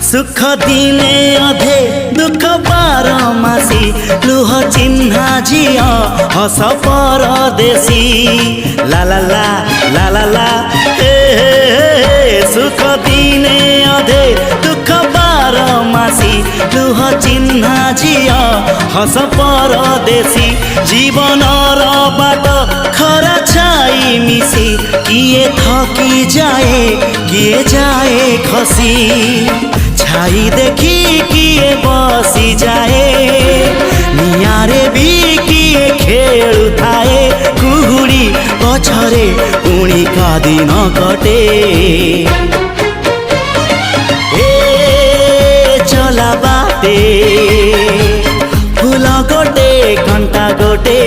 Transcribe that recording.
सुख दिने अधे दुख बारमासी लुह चिन्हा झिया हस परदेशी ला ला ला ला ला ला हे हे सुख दिने अधे दुख बारमासी लुह चिन्हा झिया हस परदेशी जीवन बाट खरा छाई मिसी किए थकी जाए किए जाए खसी छाई देखी किए बसी जाए नियारे भी किए खेलु थाए कुहुड़ी पछरे पुणी का दिन कटे ए चला बाटे फूल गोटे घंटा गोटे